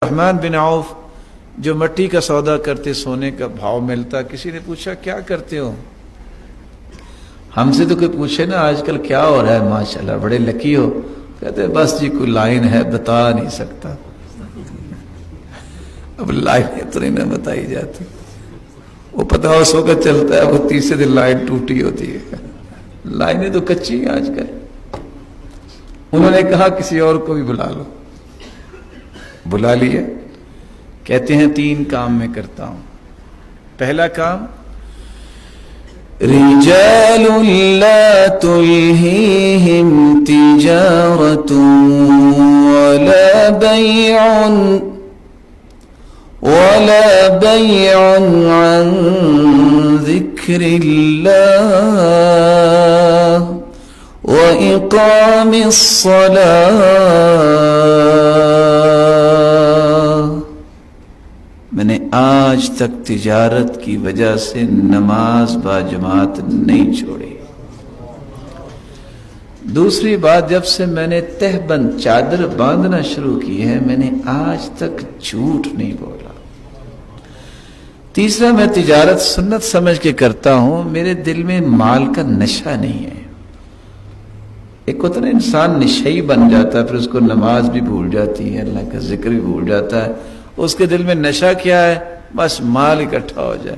رحمان بن عوف جو مٹی کا سودا کرتے سونے کا بھاؤ ملتا، کسی نے پوچھا کیا کرتے ہو؟ ہم سے تو کوئی پوچھے نا آج کل کیا ہو رہا ہے، ماشاءاللہ بڑے لکی ہو، کہتے بس جی کوئی لائن ہے بتا نہیں سکتا۔ اب لائنیں تو نہیں بتائی جاتی، وہ پتہ اس وقت چلتا ہے وہ تیسرے دن لائن ٹوٹی ہوتی ہے، لائنیں تو کچی ہیں آج کل۔ انہوں نے کہا کسی اور کو بھی بلا لو، بلا لیا۔ کہتے ہیں 3 کام میں کرتا ہوں۔ پہلا کام، رجال لا تلہیہم تجارت ولا بیع عن ذکر اللہ وإقام الصلاة۔ میں نے آج تک تجارت کی وجہ سے نماز باجماعت نہیں چھوڑی۔ دوسری بات، جب سے میں نے تہبند چادر باندھنا شروع کی ہے میں نے آج تک جھوٹ نہیں بولا۔ تیسرا، میں تجارت سنت سمجھ کے کرتا ہوں، میرے دل میں مال کا نشہ نہیں ہے۔ ایک ہوتا ہے انسان نشئی بن جاتا ہے، پھر اس کو نماز بھی بھول جاتی ہے، اللہ کا ذکر بھی بھول جاتا ہے، اس کے دل میں نشہ کیا ہے؟ بس مال اکٹھا ہو جائے۔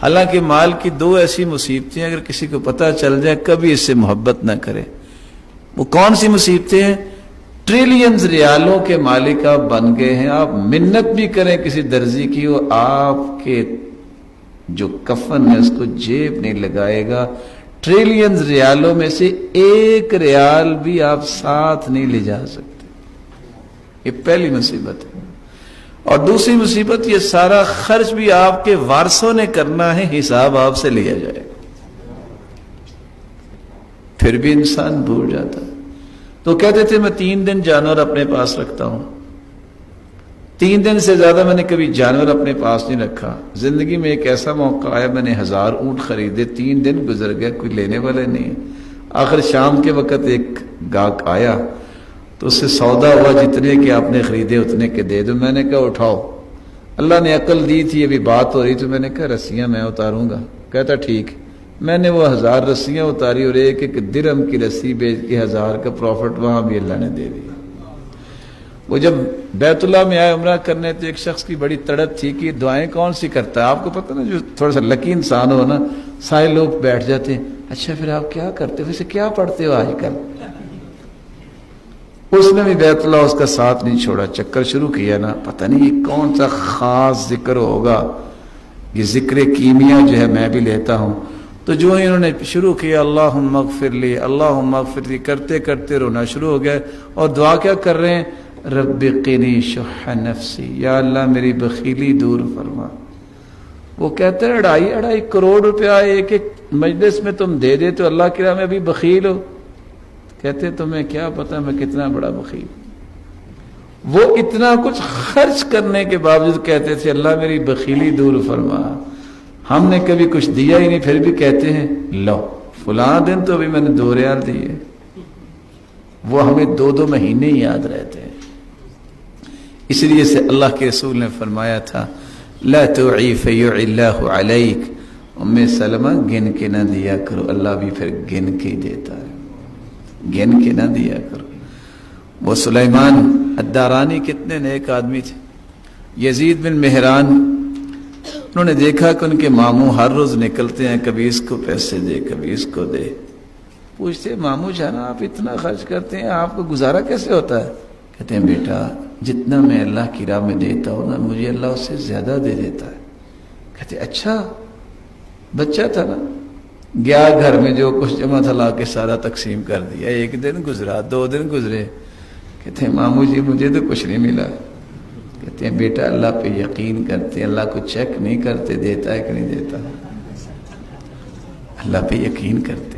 حالانکہ مال کی 2 ایسی مصیبتیں اگر کسی کو پتہ چل جائے کبھی اس سے محبت نہ کرے۔ وہ کون سی مصیبتیں ہیں؟ ٹریلینز ریالوں کے مالک آپ بن گئے ہیں، آپ منت بھی کریں کسی درزی کی، وہ آپ کے جو کفن ہے اس کو جیب نہیں لگائے گا۔ ٹریلینز ریالوں میں سے 1 ریال بھی آپ ساتھ نہیں لے جا سکتے۔ یہ پہلی مصیبت ہے۔ اور دوسری مصیبت، یہ سارا خرچ بھی آپ کے وارثوں نے کرنا ہے، حساب آپ سے لیا جائے گا۔ پھر بھی انسان بھول جاتا ہے۔ تو کہتے تھے میں 3 دن جانور اپنے پاس رکھتا ہوں۔ 3 دن سے زیادہ میں نے کبھی جانور اپنے پاس نہیں رکھا۔ زندگی میں ایک ایسا موقع آیا، میں نے 1000 اونٹ خریدے، 3 دن گزر گئے، کوئی لینے والے نہیں۔ آخر شام کے وقت ایک گاہک آیا تو اس سے سودا ہوا، جتنے کہ آپ نے خریدے اتنے کے دے دو۔ میں نے کہا اٹھاؤ، اللہ نے عقل دی تھی، ابھی بات ہو رہی تو میں نے کہا رسیاں میں اتاروں گا۔ کہتا ٹھیک۔ میں نے وہ 1000 رسیاں اتاری اور 1 درہم کی رسی بیچ کے 1000 کا پروفٹ وہاں بھی اللہ نے دے دیا۔ وہ جب بیت اللہ میں آئے عمرہ کرنے تو ایک شخص کی بڑی تڑپ تھی کہ دعائیں کون سی کرتا ہے۔ آپ کو پتہ نا، جو تھوڑا سا لکی انسان ہو نا، سارے لوگ بیٹھ جاتے ہیں، اچھا پھر آپ کیا کرتے ہو، ویسے کیا پڑھتے ہو آج کل؟ اس نے بھی بیت اللہ اس کا ساتھ نہیں چھوڑا، چکر شروع کیا نا، پتہ نہیں یہ کون سا خاص ذکر ہوگا، یہ ذکر کیمیا جو ہے میں بھی لیتا ہوں۔ تو جو ہی انہوں نے شروع کیا اللہم اغفر لی اللہم اغفر لی کرتے کرتے رونا شروع ہو گیا، اور دعا کیا کر رہے ہیں؟ رب قنی شح نفسی، یا اللہ میری بخیلی دور فرما۔ وہ کہتے ہیں 2.5 کروڑ روپیہ ایک مجلس میں تم دے دیتے ہو، اللہ کی راہ میں ابھی بخیل ہو۔ کہتے تمہیں کیا پتا میں کتنا بڑا بخیل۔ وہ اتنا کچھ خرچ کرنے کے باوجود کہتے تھے اللہ میری بخیلی دور فرما۔ ہم نے کبھی کچھ دیا ہی نہیں، پھر بھی کہتے ہیں لو فلاں دن تو ابھی میں نے 2 ریال دیے۔ وہ ہمیں 2 مہینے ہی یاد رہتے ہیں۔ اس لیے سے اللہ کے رسول نے فرمایا تھا لا تعی فیعی اللہ علیک، ام سلمہ گن کے نہ دیا کرو، اللہ بھی پھر گن کے ہی دیتا ہے، گن کے نہ دیا کرو۔ وہ سلیمان الدارانی کتنے نیک آدمی تھے۔ یزید بن مہران، انہوں نے دیکھا کہ ان کے ماموں ہر روز نکلتے ہیں، کبھی اس کو پیسے دے کبھی اس کو دے۔ پوچھتے ماموں جانا آپ اتنا خرچ کرتے ہیں، آپ کو گزارا کیسے ہوتا ہے؟ کہتے ہیں بیٹا جتنا میں اللہ کی راہ میں دیتا ہوں نا، مجھے اللہ اس سے زیادہ دے دیتا ہے۔ کہتے اچھا، بچہ تھا نا، گیا گھر میں جو کچھ جمع تھا لا کے سارا تقسیم کر دیا۔ 1 دن گزرا، 2 دن گزرے، کہتے ہیں ماموں جی مجھے تو کچھ نہیں ملا۔ کہتے ہیں بیٹا اللہ پہ یقین کرتے ہیں، اللہ کو چیک نہیں کرتے دیتا ہے کہ نہیں دیتا، اللہ پہ یقین کرتے